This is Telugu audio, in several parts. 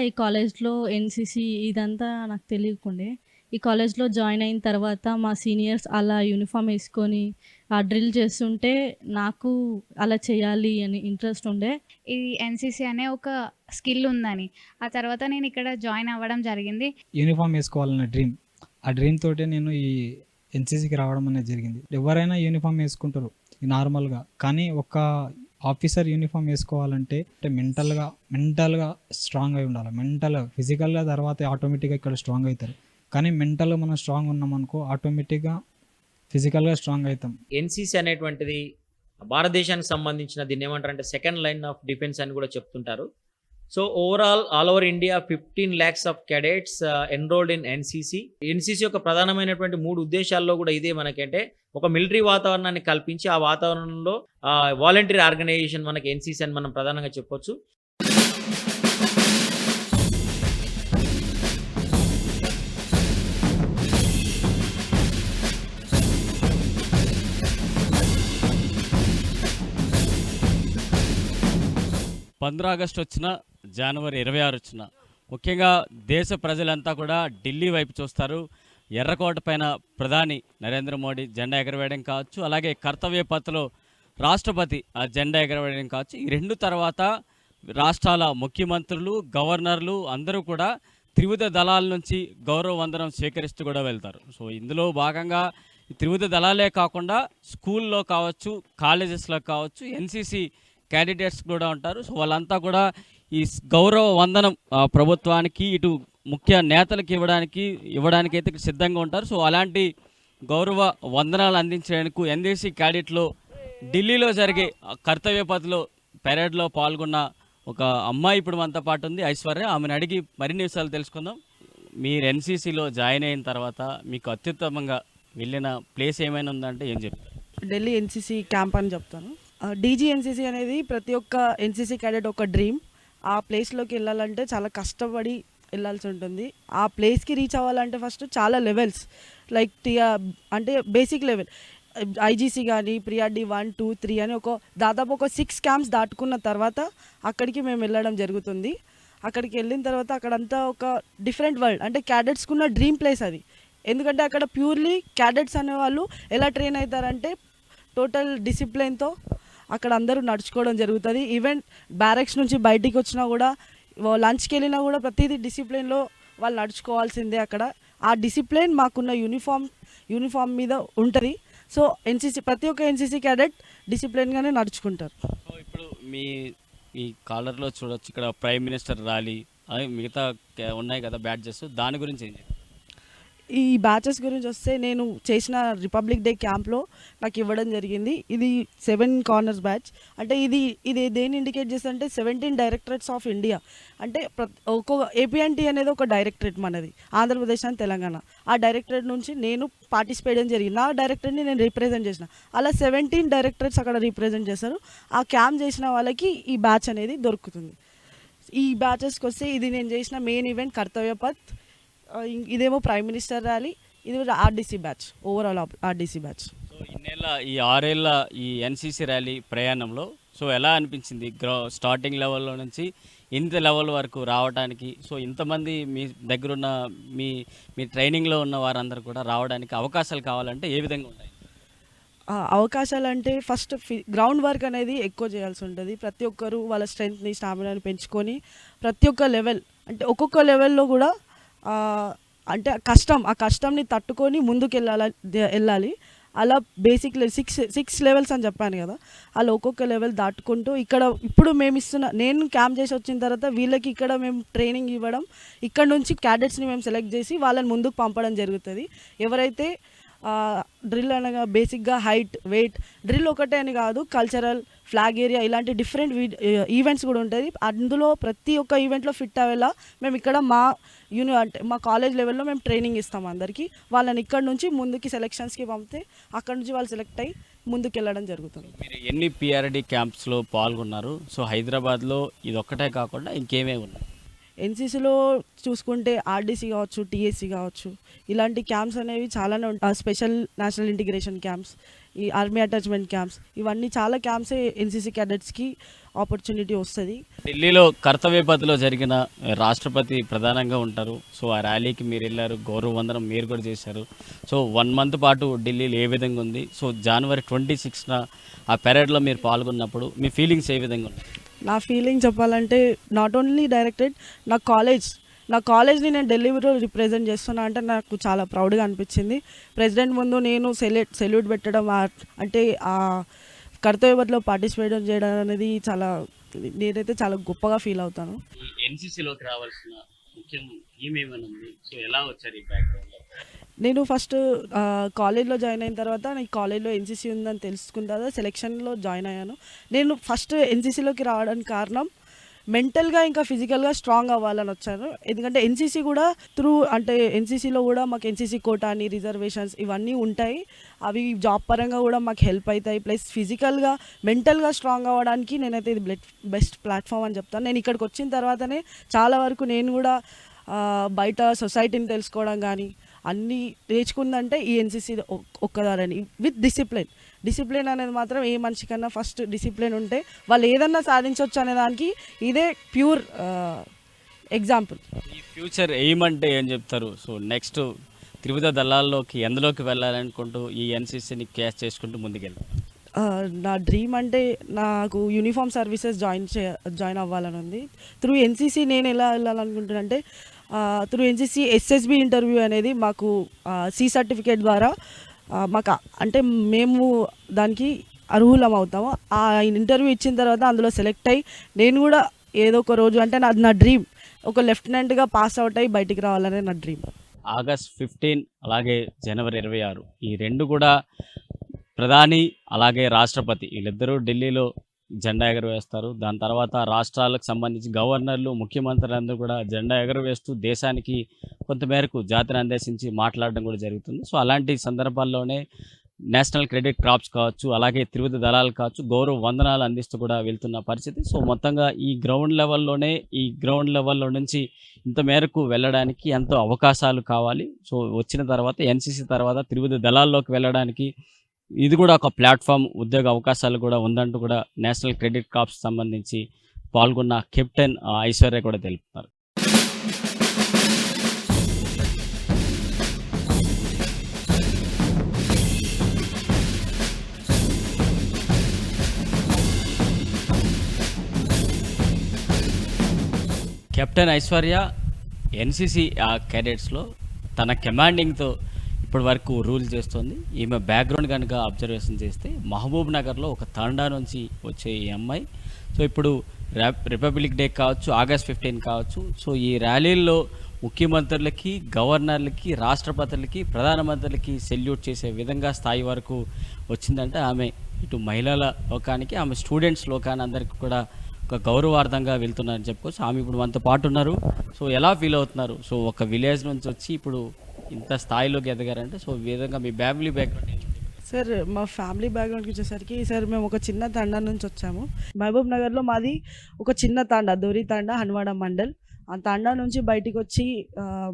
ఈ కాలేజ్‌లో ఎన్‌సీసీ ఇదంతా నాకు తెలియకుండే. ఈ కాలేజ్‌లో జాయిన్ అయిన తర్వాత మా సీనియర్స్ అలా యూనిఫార్మ్ ఏసుకొని డ్రిల్ చేస్తుంటే నాకు అలా చేయాలి అని ఇంట్రెస్ట్ ఉండే. ఈ ఎన్‌సీసీ అనే ఒక స్కిల్ ఉందని. ఆ తర్వాత నేను ఇక్కడ జాయిన్ అవ్వడం జరిగింది. యూనిఫామ్ వేసుకోవాలన్న డ్రీమ్. ఆ డ్రీమ్ తోటే నేను ఈ ఎన్‌సీసీకి రావడం అనేది జరిగింది. ఎవరైనా యూనిఫామ్ వేసుకుంటారు నార్మల్‌గా. కానీ ఒక ఆఫీసర్ యూనిఫామ్ వేసుకోవాలంటే మెంటల్‌గా స్ట్రాంగ్ అయి ఉండాలి. ఫిజికల్‌గా తర్వాత ఆటోమేటిక్‌గా ఇక్కడ స్ట్రాంగ్ అయితారు. కానీ మెంటల్‌గా మనం స్ట్రాంగ్ ఉన్నామనుకో ఆటోమేటిక్‌గా ఫిజికల్‌గా స్ట్రాంగ్ అయితాం. ఎన్సీసీ అనేటువంటిది భారతదేశానికి సంబంధించిన దీన్ని ఏమంటారంటే సెకండ్ లైన్ ఆఫ్ డిఫెన్స్ అని కూడా చెప్తుంటారు. So overall all over India 15 lakhs of cadets enrolled in NCC. NCC యొక్క ప్రధానమైనటువంటి 3 ఉద్దేశాల్లో కూడా ఇదే మనకంటే ఒక మిలిటరీ వాతావరణాన్ని కల్పించి ఆ వాతావరణంలో వాలంటరీ ఆర్గనైజేషన్ మనకి ఎన్సీసీ అని మనం ప్రధానంగా చెప్పొచ్చు. ఆగస్టు వచ్చిన, జనవరి 26 వచ్చిన ముఖ్యంగా దేశ ప్రజలంతా కూడా ఢిల్లీ వైపు చూస్తారు. ఎర్రకోట పైన ప్రధాని నరేంద్ర మోడీ జెండా ఎగరవేయడం కావచ్చు, అలాగే కర్తవ్య పథ్లో రాష్ట్రపతి ఆ జెండా ఎగరవేయడం కావచ్చు. ఈ రెండు తర్వాత రాష్ట్రాల ముఖ్యమంత్రులు, గవర్నర్లు అందరూ కూడా త్రివిధ దళాల నుంచి గౌరవ వందనం స్వీకరిస్తూ కూడా వెళ్తారు. సో ఇందులో భాగంగా ఈ త్రివిధ దళాలే కాకుండా స్కూల్లో కావచ్చు, కాలేజెస్లో కావచ్చు ఎన్సీసీ క్యాండిడేట్స్ కూడా ఉంటారు. సో వాళ్ళంతా కూడా ఈ గౌరవ వందనం ప్రభుత్వానికి ఇటు ముఖ్య నేతలకు ఇవ్వడానికి అయితే సిద్ధంగా ఉంటారు. సో అలాంటి గౌరవ వందనాలు అందించడానికి ఎన్సీసీ క్యాడెట్లో ఢిల్లీలో జరిగే కర్తవ్య పథ్లో పెరేడ్లో పాల్గొన్న ఒక అమ్మాయి ఇప్పుడు మనతో పాటు ఉంది, ఐశ్వర్య. ఆమెను అడిగి మరిన్ని విషయాలు తెలుసుకుందాం. మీరు ఎన్సీసీలో జాయిన్ అయిన తర్వాత మీకు అత్యుత్తమంగా వెళ్ళిన ప్లేస్ ఏమైనా ఉందంటే ఏం చెప్తారు? ఢిల్లీ ఎన్సీసీ క్యాంప్ అని చెప్తాను. డీజీ ఎన్సీసీ అనేది ప్రతి ఒక్క ఎన్సీసీ క్యాడెట్ ఒక డ్రీమ్. ఆ ప్లేస్లోకి వెళ్ళాలంటే చాలా కష్టపడి వెళ్ళాల్సి ఉంటుంది. ఆ ప్లేస్కి రీచ్ అవ్వాలంటే ఫస్ట్ చాలా లెవెల్స్ లైక్ అంటే బేసిక్ లెవెల్ ఐజీసీ కానీ ప్రియార్డీ 1, 2, 3 అని దాదాపు ఒక 6 క్యాంప్స్ దాటుకున్న తర్వాత అక్కడికి మేము వెళ్ళడం జరుగుతుంది. అక్కడికి వెళ్ళిన తర్వాత అక్కడంతా ఒక డిఫరెంట్ వరల్డ్, అంటే క్యాడెట్స్కున్న డ్రీమ్ ప్లేస్ అది. ఎందుకంటే అక్కడ ప్యూర్లీ క్యాడెట్స్ అనేవాళ్ళు ఎలా ట్రైన్ అవుతారంటే టోటల్ డిసిప్లిన్తో అక్కడ అందరూ నడుచుకోవడం జరుగుతుంది. ఈవెన్ బ్యారెక్స్ నుంచి బయటికి వచ్చినా కూడా, లంచ్కి వెళ్ళినా కూడా ప్రతిదీ డిసిప్లిన్లో వాళ్ళు నడుచుకోవాల్సిందే అక్కడ. ఆ డిసిప్లిన్ మాకున్న యూనిఫామ్ మీద ఉంటుంది. సో ప్రతి ఒక్క ఎన్సీసీ క్యాడెట్ డిసిప్లిన్గానే నడుచుకుంటారు. సో ఇప్పుడు ఈ కాలర్లో చూడొచ్చు ఇక్కడ ప్రైమ్ మినిస్టర్ ర్యాలీ అదే మిగతా ఉన్నాయి కదా బ్యాడ్జెస్, దాని గురించి ఏం చెప్తారు? ఈ బ్యాచెస్ గురించి వస్తే నేను చేసిన రిపబ్లిక్ డే క్యాంప్లో నాకు ఇవ్వడం జరిగింది. ఇది 7 కార్నర్స్ బ్యాచ్. అంటే ఇది దేని ఇండికేట్ చేస్తుందంటే 17 డైరెక్టరేట్స్ ఆఫ్ ఇండియా. అంటే ఒక్కొక్క ఏపీఎన్టీ అనేది ఒక డైరెక్టరేట్ మనది, ఆంధ్రప్రదేశ్ అండ్ తెలంగాణ. ఆ డైరెక్టరేట్ నుంచి నేను పార్టిసిపేట్ చేయడం జరిగింది. ఆ డైరెక్టరేట్ని నేను రిప్రజెంట్ చేసిన. అలా 17 డైరెక్టరేట్స్ అక్కడ రిప్రజెంట్ చేస్తారు. ఆ క్యాంప్ చేసిన వాళ్ళకి ఈ బ్యాచ్ అనేది దొరుకుతుంది. ఈ బ్యాచెస్కి వస్తే ఇది నేను చేసిన మెయిన్ ఈవెంట్ కర్తవ్య పథ్, ఇదేమో ప్రైమ్ మినిస్టర్ ర్యాలీ, ఇది RDC batch, overall RDC batch. So ఈ 6 ఏళ్ళ ఈ ఎన్సీసీ ర్యాలీ ప్రయాణంలో సో ఎలా అనిపించింది? స్టార్టింగ్ లెవెల్లో నుంచి ఇంత లెవెల్ వరకు రావడానికి, సో ఇంతమంది మీ దగ్గరున్న మీ ట్రైనింగ్లో ఉన్న వారందరూ కూడా రావడానికి అవకాశాలు కావాలంటే ఏ విధంగా ఉంటాయి? అవకాశాలు అంటే ఫస్ట్ గ్రౌండ్ వర్క్ అనేది ఎక్కువ చేయాల్సి ఉంటుంది. ప్రతి ఒక్కరు వాళ్ళ స్ట్రెంగ్త్ని, స్టామినాని పెంచుకొని ప్రతి ఒక్క లెవెల్, అంటే ఒక్కొక్క లెవెల్లో కూడా అంటే ఆ కష్టంని తట్టుకొని ముందుకు వెళ్ళాలి. అలా బేసిక్ 6 లెవెల్స్ అని చెప్పాను కదా, అలా ఒక్కొక్క లెవెల్ దాటుకుంటూ ఇప్పుడు నేను క్యాంప్ చేసి వచ్చిన తర్వాత వీళ్ళకి ఇక్కడ మేము ట్రైనింగ్ ఇవ్వడం, ఇక్కడ నుంచి క్యాడెట్స్ని మేము సెలెక్ట్ చేసి వాళ్ళని ముందుకు పంపడం జరుగుతుంది. ఎవరైతే డ్రిల్ అనగా బేసిక్గా హైట్, వెయిట్, డ్రిల్ ఒకటే అని కాదు, కల్చరల్, ఫ్లాగ్ ఏరియా ఇలాంటి డిఫరెంట్ ఈవెంట్స్ కూడా ఉంటుంది. అందులో ప్రతి ఒక్క ఈవెంట్లో ఫిట్ అయ్యేలా మేము ఇక్కడ అంటే మా కాలేజ్ లెవెల్లో మేము ట్రైనింగ్ ఇస్తాం అందరికీ. వాళ్ళని ఇక్కడ నుంచి ముందుకి సెలెక్షన్స్కి పంపితే అక్కడ నుంచి వాళ్ళు సెలెక్ట్ అయ్యి ముందుకు వెళ్ళడం జరుగుతుంది. మీరు ఎన్ని పిఆర్డి క్యాంప్స్లో పాల్గొన్నారు? సో హైదరాబాద్లో ఇది ఒక్కటే కాకుండా ఇంకేమేమి ఉన్నాయి? ఎన్సీసీలో చూసుకుంటే ఆర్డీసీ కావచ్చు, టీఎస్సీ కావచ్చు, ఇలాంటి క్యాంప్స్ అనేవి చాలానే ఉంటాయి. స్పెషల్ నేషనల్ ఇంటిగ్రేషన్ క్యాంప్స్, ఈ ఆర్మీ అటాచ్మెంట్ క్యాంప్స్, ఇవన్నీ చాలా క్యాంప్సే ఎన్సీసీ క్యాడెట్స్కి ఆపర్చునిటీ వస్తుంది. ఢిల్లీలో కర్తవ్య పథలో జరిగిన రాష్ట్రపతి ప్రధానంగా ఉంటారు. సో ఆ ర్యాలీకి మీరు వెళ్ళారు, గౌరవ వందనం మీరు కూడా చేశారు. సో 1 మంత్ పాటు ఢిల్లీలో ఏ విధంగా ఉంది? సో జనవరి 26న ఆ పెరేడ్లో మీరు పాల్గొన్నప్పుడు మీ ఫీలింగ్స్ ఏ విధంగా ఉన్నాయి? నా ఫీలింగ్ చెప్పాలంటే నాట్ ఓన్లీ డైరెక్టెడ్ నా కాలేజ్ని నేను ఢిల్లీలో రిప్రజెంట్ చేస్తున్నా అంటే నాకు చాలా ప్రౌడ్గా అనిపించింది. ప్రెసిడెంట్ ముందు నేను సెల్యూట్ పెట్టడం అంటే ఆ కర్తవ్యపథలో పార్టిసిపేట్ చేయడం అనేది నేనైతే చాలా గొప్పగా ఫీల్ అవుతాను. ఎన్సీసీలోకి రావాల్సిన ముఖ్యం ఏమేమైనా ఉంది? సో ఎలా వచ్చారు ఈ బ్యాక్గ్రౌండ్లో? నేను ఫస్ట్ కాలేజ్లో జాయిన్ అయిన తర్వాత నాకు కాలేజ్లో ఎన్సీసీ ఉందని తెలుసుకున్న తర్వాత సెలెక్షన్లో జాయిన్ అయ్యాను. నేను ఫస్ట్ ఎన్సీసీలోకి రావడానికి కారణం మెంటల్గా ఇంకా ఫిజికల్గా స్ట్రాంగ్ అవ్వాలని వచ్చాను. ఎందుకంటే ఎన్సీసీ కూడా అంటే ఎన్సీసీలో కూడా మాకు ఎన్సీసీ కోటా అని రిజర్వేషన్స్ ఇవన్నీ ఉంటాయి. అవి జాబ్ పరంగా కూడా మాకు హెల్ప్ అవుతాయి. ప్లస్ ఫిజికల్గా మెంటల్గా స్ట్రాంగ్ అవ్వడానికి నేనైతే ఇది బెస్ట్ ప్లాట్ఫామ్ అని చెప్తాను. నేను ఇక్కడికి వచ్చిన తర్వాతనే చాలా వరకు నేను కూడా బయట సొసైటీని తెలుసుకోవడం కానీ అన్నీ నేర్చుకుందంటే ఈ ఎన్సీసీ ఒక్కదారని. విత్ డిసిప్లిన్ అనేది మాత్రం ఏ మనిషికన్నా ఫస్ట్ డిసిప్లిన్ ఉంటే వాళ్ళు ఏదన్నా సాధించవచ్చు అనే దానికి ఇదే ప్యూర్ ఎగ్జాంపుల్. ఈ ఫ్యూచర్ ఎయిమ్ అంటే ఏం చెప్తారు? సో నెక్స్ట్ త్రివిధ దళాల్లోకి ఎందులోకి వెళ్ళాలనుకుంటూ ఈ ఎన్సీసీని క్యాచ్ చేసుకుంటూ ముందుకెళ్తారు? నా డ్రీమ్ అంటే నాకు యూనిఫామ్ సర్వీసెస్ జాయిన్ అవ్వాలని ఉంది. త్రూ ఎన్సీసీ నేను ఎలా వెళ్ళాలనుకుంటున్నానంటే త్రూ ఎన్సీసీ ఎస్ఎస్బి ఇంటర్వ్యూ అనేది మాకు సి సర్టిఫికేట్ ద్వారా మాకు అంటే మేము దానికి అర్హులం అవుతాము. ఆ ఇంటర్వ్యూ ఇచ్చిన తర్వాత అందులో సెలెక్ట్ అయ్యి నేను కూడా ఏదో ఒక రోజు అంటే నా డ్రీమ్ ఒక లెఫ్టినెంట్గా పాస్ అవుట్ అయ్యి బయటికి రావాలనే నా డ్రీమ్. ఆగస్ట్ 15 అలాగే జనవరి 26 ఈ 2 కూడా ప్రధాని అలాగే రాష్ట్రపతి వీళ్ళిద్దరూ ఢిల్లీలో జెండా ఎగరవేస్తారు. దాని తర్వాత రాష్ట్రాలకు సంబంధించి గవర్నర్లు, ముఖ్యమంత్రులందరూ కూడా జెండా ఎగరవేస్తూ దేశానికి కొంతమేరకు జాతిని అందేశించి మాట్లాడడం కూడా జరుగుతుంది. సో అలాంటి సందర్భాల్లోనే నేషనల్ క్రెడిట్ క్రాప్స్ కావచ్చు, అలాగే త్రివిధ దళాలు కావచ్చు, గౌరవ వందనాలు అందిస్తూ కూడా వెళ్తున్న పరిస్థితి. సో మొత్తంగా ఈ గ్రౌండ్ లెవెల్లో నుంచి ఇంత మేరకు వెళ్ళడానికి ఎంతో అవకాశాలు కావాలి. సో వచ్చిన తర్వాత ఎన్సీసీ తర్వాత త్రివిధ దళాల్లోకి వెళ్ళడానికి ఇది కూడా ఒక ప్లాట్ఫామ్, ఉద్యోగ అవకాశాలు కూడా ఉందంటూ కూడా నేషనల్ క్రెడిట్ క్రాప్స్ సంబంధించి పాల్గొన్న కెప్టెన్ ఐశ్వర్య కూడా తెలుపుతారు. కెప్టెన్ ఐశ్వర్య ఎన్సీసీ క్యాడెట్స్లో తన కమాండింగ్తో ఇప్పటి వరకు రూల్ చేస్తుంది. ఈమె బ్యాక్గ్రౌండ్ కనుక అబ్జర్వేషన్ చేస్తే మహబూబ్ నగర్లో ఒక తాండా నుంచి వచ్చే ఈ అమ్మాయి సో ఇప్పుడు రిపబ్లిక్ డే కావచ్చు, ఆగస్ట్ 15 కావచ్చు, సో ఈ ర్యాలీల్లో ముఖ్యమంత్రులకి, గవర్నర్లకి, రాష్ట్రపతులకి, ప్రధానమంత్రులకి సెల్యూట్ చేసే విధంగా స్థాయి వరకు వచ్చిందంటే ఆమె ఇటు మహిళల లోకానికి, ఆమె స్టూడెంట్స్ లోకాన్ని అందరికీ కూడా ఒక గౌరవార్థంగా వెళ్తున్నారని చెప్పుకోవచ్చు. ఆమె ఇప్పుడు మనతో పాటు ఉన్నారు. సో ఎలా ఫీల్ అవుతున్నారు? సో ఒక విలేజ్ నుంచి వచ్చి ఇప్పుడు ఇంత స్థాయిలోకి ఎదగారంటే సో ఈ విధంగా మీ ఫ్యామిలీ బ్యాక్గ్రౌండ్? సార్ మా ఫ్యామిలీ బ్యాక్గ్రౌండ్కి వచ్చేసరికి సార్ మేము ఒక చిన్న తాండా నుంచి వచ్చాము. మహబూబ్ నగర్లో మాది ఒక చిన్న తాండా, దోరి తాండా, హన్వాడ మండల్. ఆ తాండా నుంచి బయటికి వచ్చి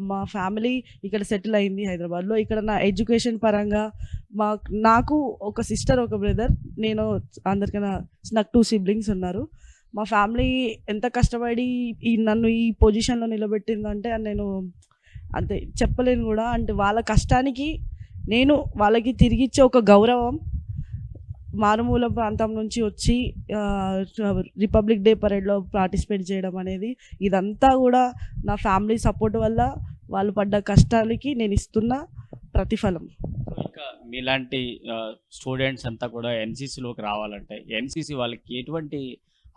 మా ఫ్యామిలీ ఇక్కడ సెటిల్ అయింది హైదరాబాద్లో. ఇక్కడ నా ఎడ్యుకేషన్ పరంగా నాకు ఒక సిస్టర్, ఒక బ్రదర్, నేను అందరికన్నా నాకు 2 సిబ్లింగ్స్ ఉన్నారు. మా ఫ్యామిలీ ఎంత కష్టపడి నన్ను ఈ పొజిషన్లో నిలబెట్టిందంటే నేను అంతే చెప్పలేను కూడా. అంటే వాళ్ళ కష్టానికి నేను వాళ్ళకి తిరిగిచ్చే ఒక గౌరవం, మారుమూల ప్రాంతం నుంచి వచ్చి రిపబ్లిక్ డే పరేడ్లో పార్టిసిపేట్ చేయడం అనేది ఇదంతా కూడా నా ఫ్యామిలీ సపోర్ట్ వల్ల వాళ్ళు పడ్డ కష్టాలకి నేను ఇస్తున్న ప్రతిఫలం. ఇంకా మీలాంటి స్టూడెంట్స్ అంతా కూడా ఎన్సీసీలోకి రావాలంటే ఎన్సీసీ వాళ్ళకి ఎటువంటి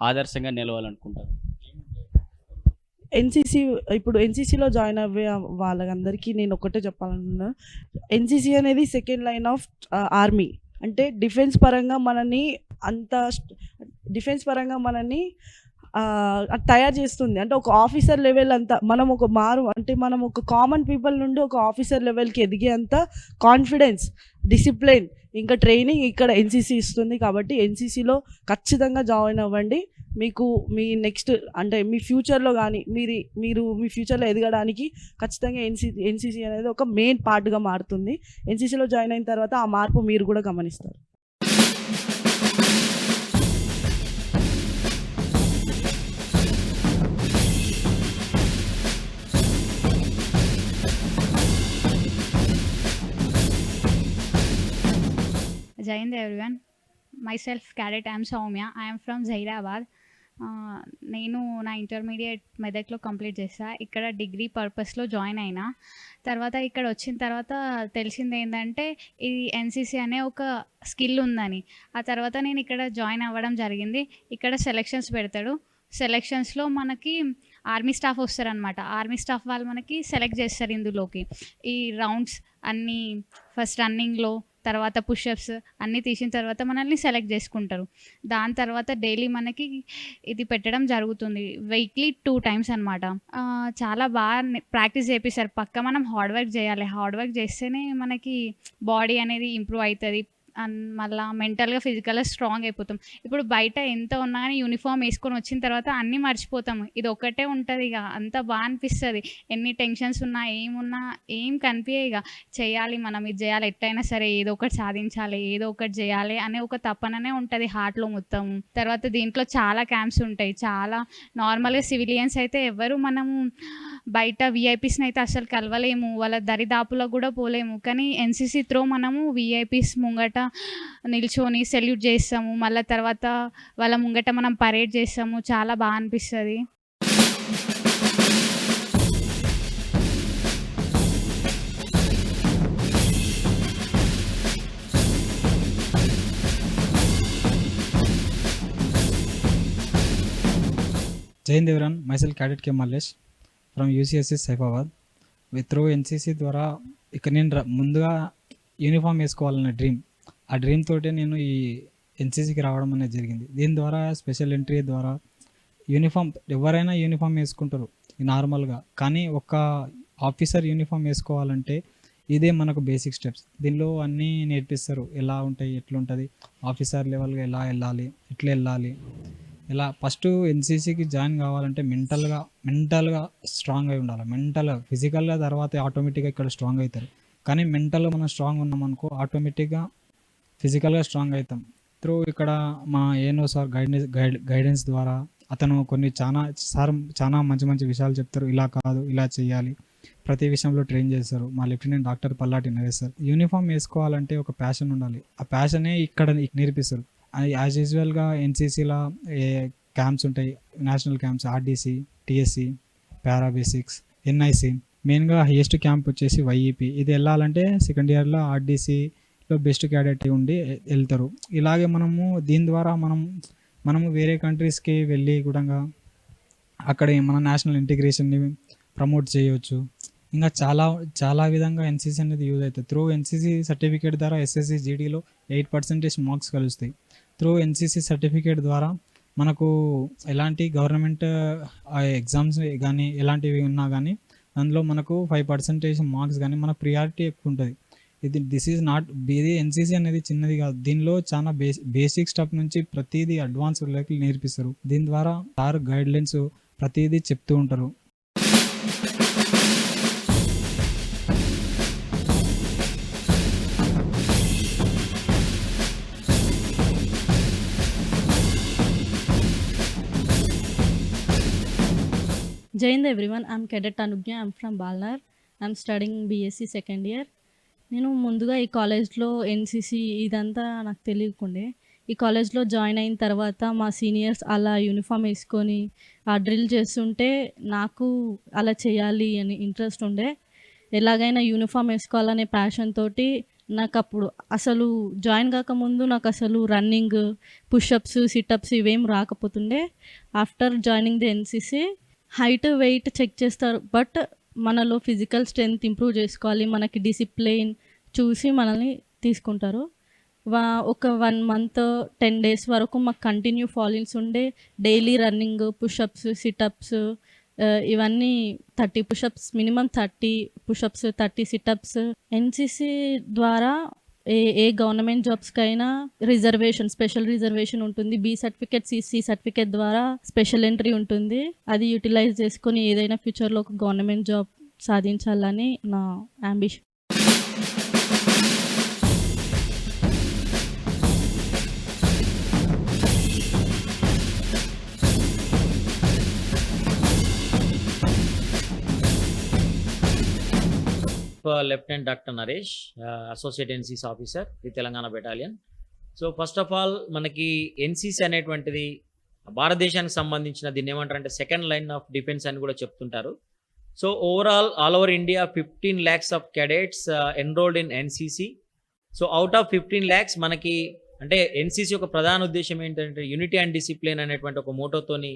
ఆదర్శంగా నిలవాలనుకుంటారు? ఎన్సీసీ ఇప్పుడు ఎన్సీసీలో జాయిన్ అయ్యే వాళ్ళందరికీ నేను ఒకటే చెప్పాలనుకున్నా, ఎన్సీసీ అనేది సెకండ్ లైన్ ఆఫ్ ఆర్మీ. అంటే డిఫెన్స్ పరంగా మనని తయారు చేస్తుంది. అంటే ఒక ఆఫీసర్ లెవెల్ అంతా మనం ఒక కామన్ పీపుల్ నుండి ఒక ఆఫీసర్ లెవెల్కి ఎదిగే అంత కాన్ఫిడెన్స్, డిసిప్లిన్ ఇంకా ట్రైనింగ్ ఇక్కడ ఎన్సీసీ ఇస్తుంది. కాబట్టి ఎన్సీసీలో ఖచ్చితంగా జాయిన్ అవ్వండి. మీకు మీ నెక్స్ట్ అంటే మీ ఫ్యూచర్లో కానీ మీరు మీ ఫ్యూచర్లో ఎదగడానికి ఖచ్చితంగా ఎన్సీసీ అనేది ఒక మెయిన్ పార్ట్గా మారుతుంది. ఎన్సీసీలో జాయిన్ అయిన తర్వాత ఆ మార్పు మీరు కూడా గమనిస్తారు. Jai Hind everyone. Myself cadet I am Soumya. I am from Zairabad. నేను నా ఇంటర్మీడియట్ మెదక్లో కంప్లీట్ చేసా. ఇక్కడ డిగ్రీ పర్పస్లో జాయిన్ అయినా. తర్వాత ఇక్కడ వచ్చిన తర్వాత తెలిసింది ఏంటంటే ఈ ఎన్సీసీ అనే ఒక స్కిల్ ఉందని. ఆ తర్వాత నేను ఇక్కడ జాయిన్ అవ్వడం జరిగింది. ఇక్కడ సెలెక్షన్స్ పెడతాడు. సెలెక్షన్స్లో మనకి ఆర్మీ స్టాఫ్ వస్తారనమాట. ఆర్మీ స్టాఫ్ వాళ్ళు మనకి సెలెక్ట్ చేస్తారు ఇందులోకి. ఈ రౌండ్స్ అన్నీ ఫస్ట్ రన్నింగ్లో, తర్వాత పుషప్స్ అన్నీ తీసిన తర్వాత మనల్ని సెలెక్ట్ చేసుకుంటారు. దాని తర్వాత డైలీ మనకి ఇది పెట్టడం జరుగుతుంది. వీక్లీ 2 times అనమాట. చాలా బాగా ప్రాక్టీస్ చేపిస్తారు. పక్క మనం హార్డ్ వర్క్ చేయాలి. హార్డ్ వర్క్ చేస్తేనే మనకి బాడీ అనేది ఇంప్రూవ్ అవుతుంది. మళ్ళీ మెంటల్గా ఫిజికల్గా స్ట్రాంగ్ అయిపోతాం. ఇప్పుడు బయట ఎంత ఉన్నా కానీ యూనిఫామ్ వేసుకొని వచ్చిన తర్వాత అన్నీ మర్చిపోతాము. ఇది ఒక్కటే ఉంటుంది. ఇక అంత బాగా అనిపిస్తుంది. ఎన్ని టెన్షన్స్ ఉన్నా ఏమున్నా ఏం కనిపించే ఇక చేయాలి, మనం ఇది చేయాలి, ఎట్లయినా సరే ఏదో ఒకటి సాధించాలి, ఏదో ఒకటి చేయాలి అనే ఒక తపననే ఉంటుంది హార్ట్లో మొత్తం. తర్వాత దీంట్లో చాలా క్యాంప్స్ ఉంటాయి. చాలా నార్మల్గా సివిలియన్స్ అయితే ఎవరు మనము బయట విఐపీస్ని అయితే అసలు కలవలేము, వాళ్ళ దరిదాపులో కూడా పోలేము. కానీ ఎన్సీసీ త్రో మనము విఐపీస్ ముంగట నిల్చొని సెల్యూట్ చేస్తాము. మళ్ళీ తర్వాత వాళ్ళ ముంగట మనం పరేడ్ చేస్తాము. చాలా బాగా అనిపిస్తుంది. Jai Hind everyone. Myself cadet K Mallesh from UCSC Saifabad. Through NCC ద్వారా ఇక్కడ నేను ముందుగా యూనిఫామ్ వేసుకోవాలన్న డ్రీమ్, ఆ డ్రీమ్ తోటే నేను ఈ ఎన్సీసీకి రావడం అనేది జరిగింది. దీని ద్వారా స్పెషల్ ఎంట్రీ ద్వారా యూనిఫామ్ ఎవరైనా యూనిఫామ్ వేసుకుంటారు నార్మల్గా, కానీ ఒక ఆఫీసర్ యూనిఫామ్ వేసుకోవాలంటే ఇదే మనకు బేసిక్ స్టెప్స్. దీనిలో అన్నీ నేర్పిస్తారు. ఎలా ఉంటాయి, ఎట్లుంటుంది, ఆఫీసర్ లెవెల్గా ఎలా వెళ్ళాలి, ఎట్లా వెళ్ళాలి, ఇలా ఫస్ట్ ఎన్సీసీకి జాయిన్ కావాలంటే మెంటల్గా స్ట్రాంగ్ అయి ఉండాలి. ఫిజికల్గా తర్వాత ఆటోమేటిక్గా ఇక్కడ స్ట్రాంగ్ అవుతారు. కానీ మెంటల్గా మనం స్ట్రాంగ్ ఉన్నామనుకో ఆటోమేటిక్గా ఫిజికల్గా స్ట్రాంగ్ అవుతాం. త్రూ ఇక్కడ మా ఏనో సార్ గైడెన్స్ ద్వారా అతను కొన్ని చాలా మంచి విషయాలు చెప్తారు. ఇలా కాదు, ఇలా చేయాలి, ప్రతి విషయంలో ట్రైన్ చేస్తారు. మా lieutenant doctor Pallati Naresh sir. Uniform వేసుకోవాలంటే ఒక ప్యాషన్ ఉండాలి. ఆ ప్యాషనే ఇక్కడ నేర్పిస్తారు. యాజ్ యూజువల్గా ఎన్సీసీలో క్యాంప్స్ ఉంటాయి, నేషనల్ క్యాంప్స్, ఆర్డీసీ, టీఎస్సీ, పారా బేసిక్స్, ఎన్ఐసి. మెయిన్గా హైయెస్ట్ క్యాంప్ వచ్చేసి వైఈపీ. ఇది వెళ్ళాలంటే సెకండ్ ఇయర్లో ఆర్డీసీలో బెస్ట్ క్యాడెట్ ఉండి వెళ్తారు. ఇలాగే దీని ద్వారా మనము వేరే కంట్రీస్కి వెళ్ళి కూడా అక్కడ మన నేషనల్ ఇంటిగ్రేషన్ని ప్రమోట్ చేయవచ్చు. ఇంకా చాలా విధంగా ఎన్సీసీ అనేది యూజ్ అవుతుంది. త్రూ ఎన్సీసీ సర్టిఫికేట్ ద్వారా ఎస్ఎస్సి జీడీలో 8% మార్క్స్ కలుస్తాయి. త్రూ ఎన్సీసీ సర్టిఫికేట్ ద్వారా మనకు ఎలాంటి గవర్నమెంట్ ఎగ్జామ్స్ కానీ ఎలాంటివి ఉన్నా కానీ అందులో మనకు 5% మార్క్స్ కానీ మన ప్రియారిటీ ఎక్కువ ఉంటుంది. ఇది ఎన్సీసీ అనేది చిన్నది కాదు. దీనిలో చాలా బేసిక్ స్టెప్ నుంచి ప్రతిదీ అడ్వాన్స్ లెవెల్కి నేర్పిస్తారు. దీని ద్వారా సార్ గైడ్లైన్స్ ప్రతిదీ చెప్తూ ఉంటారు. Jai Hind everyone. I'm Cadet Anugya. I'm from Balnar. I'm studying BSc second year. నేను ముందుగా ఈ కాలేజ్లో ఎన్సీసీ ఇదంతా నాకు తెలియకుండే. ఈ కాలేజ్లో జాయిన్ అయిన తర్వాత మా సీనియర్స్ అలా యూనిఫామ్ వేసుకొని ఆ డ్రిల్ చేస్తుంటే నాకు అలా చేయాలి అని ఇంట్రెస్ట్ ఉండే. ఎలాగైనా యూనిఫామ్ వేసుకోవాలనే ప్యాషన్ తోటి నాకు అప్పుడు అసలు జాయిన్ కాకముందు నాకు అసలు రన్నింగ్, పుషప్స్, సిటప్స్ ఇవేం రాకపోతుండే. After joining the NCC height, weight check చేస్తారు. బట్ మనలో ఫిజికల్ స్ట్రెంగ్త్ ఇంప్రూవ్ చేసుకోవాలి, మనకి డిసిప్లిన్ చూసి మనల్ని తీసుకుంటారు. ఒక 1 month 10 days వరకు మాకు కంటిన్యూ ఫాలోయింగ్స్ ఉండే. డైలీ రన్నింగ్, పుషప్స్, సిటప్స్, ఇవన్నీ 30 push-ups, minimum 30 push-ups, 30 sit-ups. NCC ద్వారా ఏ గవర్నమెంట్ జాబ్స్‌కైనా స్పెషల్ రిజర్వేషన్ ఉంటుంది. బి సర్టిఫికేట్, సి సర్టిఫికేట్ ద్వారా స్పెషల్ ఎంట్రీ ఉంటుంది. అది యుటిలైజ్ చేసుకొని ఏదైనా ఫ్యూచర్‌లో ఒక గవర్నమెంట్ జాబ్ సాధించాలని నా ambition. Lieutenant Dr. Naresh, Associate NCC Officer, the Telangana Battalion. So first of all మనకి ఎన్సీసీ అనేటువంటిది భారతదేశానికి సంబంధించిన దీన్ని ఏమంటారంటే సెకండ్ లైన్ ఆఫ్ డిఫెన్స్ అని కూడా చెప్తుంటారు. So overall all over India 15 lakhs of cadets enrolled in NCC. So out of 15 lakhs మనకి అంటే ఎన్సీసీ యొక్క ప్రధాన ఉద్దేశం ఏంటంటే యూనిటీ అండ్ డిసిప్లిన్ అనేటువంటి ఒక మోటోతోని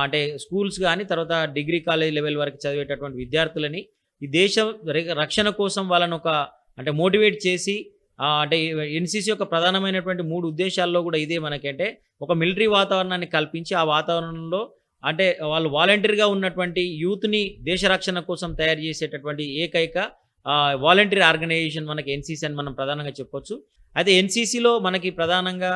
అంటే స్కూల్స్ కానీ తర్వాత డిగ్రీ కాలేజ్ లెవెల్ వరకు చదివేటటువంటి విద్యార్థులని ఈ దేశ రక్షణ కోసం వాళ్ళని ఒక అంటే మోటివేట్ చేసి అంటే ఎన్సీసీ యొక్క ప్రధానమైనటువంటి 3 ఉద్దేశాల్లో కూడా ఇదే మనకంటే ఒక మిలిటరీ వాతావరణాన్ని కల్పించి ఆ వాతావరణంలో అంటే వాళ్ళు వాలంటీర్గా ఉన్నటువంటి యూత్ని దేశ రక్షణ కోసం తయారు చేసేటటువంటి ఏకైక వాలంటీర్ ఆర్గనైజేషన్ మనకి ఎన్సీసీ అని మనం ప్రధానంగా చెప్పొచ్చు. అయితే ఎన్సీసీలో మనకి ప్రధానంగా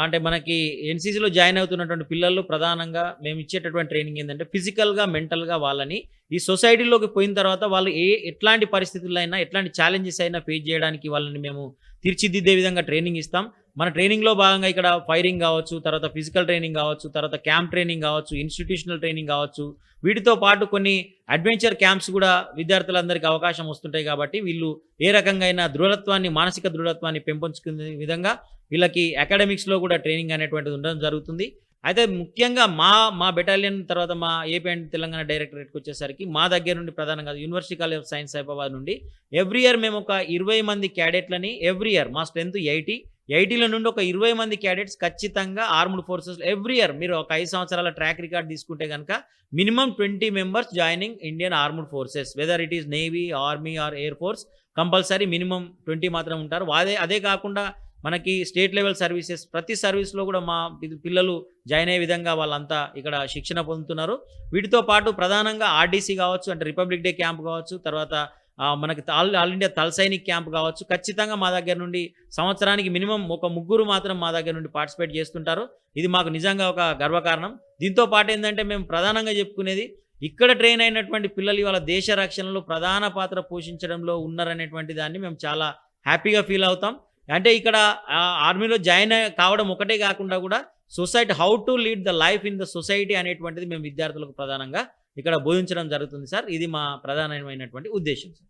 అంటే మనకి ఎన్సీసీలో జాయిన్ అవుతున్నటువంటి పిల్లలు ప్రధానంగా మేము ఇచ్చేటటువంటి ట్రైనింగ్ ఏంటంటే ఫిజికల్గా మెంటల్గా వాళ్ళని ఈ సొసైటీలోకి పోయిన తర్వాత వాళ్ళు ఎట్లాంటి పరిస్థితుల్లో అయినా ఎట్లాంటి ఛాలెంజెస్ అయినా ఫేస్ చేయడానికి వాళ్ళని మేము తీర్చిదిద్దే విధంగా ట్రైనింగ్ ఇస్తాం. మన ట్రైనింగ్లో భాగంగా ఇక్కడ ఫైరింగ్ కావచ్చు, తర్వాత ఫిజికల్ ట్రైనింగ్ కావచ్చు, తర్వాత క్యాంప్ ట్రైనింగ్ కావచ్చు, ఇన్స్టిట్యూషనల్ ట్రైనింగ్ కావచ్చు, వీటితో పాటు కొన్ని అడ్వెంచర్ క్యాంప్స్ కూడా విద్యార్థులందరికీ అవకాశం వస్తుంటాయి. కాబట్టి వీళ్ళు ఏ రకంగా అయినా దృఢత్వాన్ని మానసిక దృఢత్వాన్ని పెంపొంచుకునే విధంగా వీళ్ళకి అకాడమిక్స్లో కూడా ట్రైనింగ్ అనేటువంటిది ఉండడం జరుగుతుంది. అయితే ముఖ్యంగా మా బెటాలియన్ తర్వాత మా ఏపీ అండ్ తెలంగాణ డైరెక్టరేట్కి వచ్చేసరికి మా దగ్గర నుండి ప్రధానంగా university college of science Hyderabad నుండి ఎవ్రీ ఇయర్ మేము ఒక 20 మంది క్యాడెట్లని ఎవ్రీ ఇయర్ మా స్ట్రెంత్ 80లో నుండి ఒక 20 మంది క్యాడెట్స్ ఖచ్చితంగా ఆర్మ్డ్ ఫోర్సెస్ ఎవ్రీ ఇయర్ మీరు ఒక 5 సంవత్సరాల ట్రాక్ రికార్డ్ తీసుకుంటే కనుక minimum 20 members joining Indian armed forces whether it is navy, army or air force compulsory minimum 20 మాత్రం ఉంటారు. అదే కాకుండా మనకి స్టేట్ లెవెల్ సర్వీసెస్ ప్రతి సర్వీస్లో కూడా మా పిల్లలు జాయిన్ అయ్యే విధంగా వాళ్ళంతా ఇక్కడ శిక్షణ పొందుతున్నారు. వీటితో పాటు ప్రధానంగా ఆర్డీసీ కావచ్చు అంటే రిపబ్లిక్ డే క్యాంప్ కావచ్చు, తర్వాత మనకి ఆల్ ఇండియా తల్ సైనిక్ క్యాంప్ కావచ్చు, ఖచ్చితంగా మా దగ్గర నుండి సంవత్సరానికి మినిమం ఒక 3 మాత్రం మా దగ్గర నుండి పార్టిసిపేట్ చేస్తుంటారు. ఇది మాకు నిజంగా ఒక గర్వకారణం. దీంతో పాటు ఏంటంటే మేము ప్రధానంగా చెప్పుకునేది ఇక్కడ ట్రైన్ అయినటువంటి పిల్లలు ఇవాళ దేశ రక్షణలో ప్రధాన పాత్ర పోషించడంలో ఉన్నారనేటువంటి దాన్ని మేము చాలా హ్యాపీగా ఫీల్ అవుతాం. అంటే ఇక్కడ ఆర్మీలో జాయిన్ కావడం ఒకటే కాకుండా కూడా society how to lead the life in the society అనేటువంటిది మేము విద్యార్థులకు ప్రధానంగా ఇక్కడ బోధించడం జరుగుతుంది సార్. ఇది మా ప్రధానమైనటువంటి ఉద్దేశం సార్.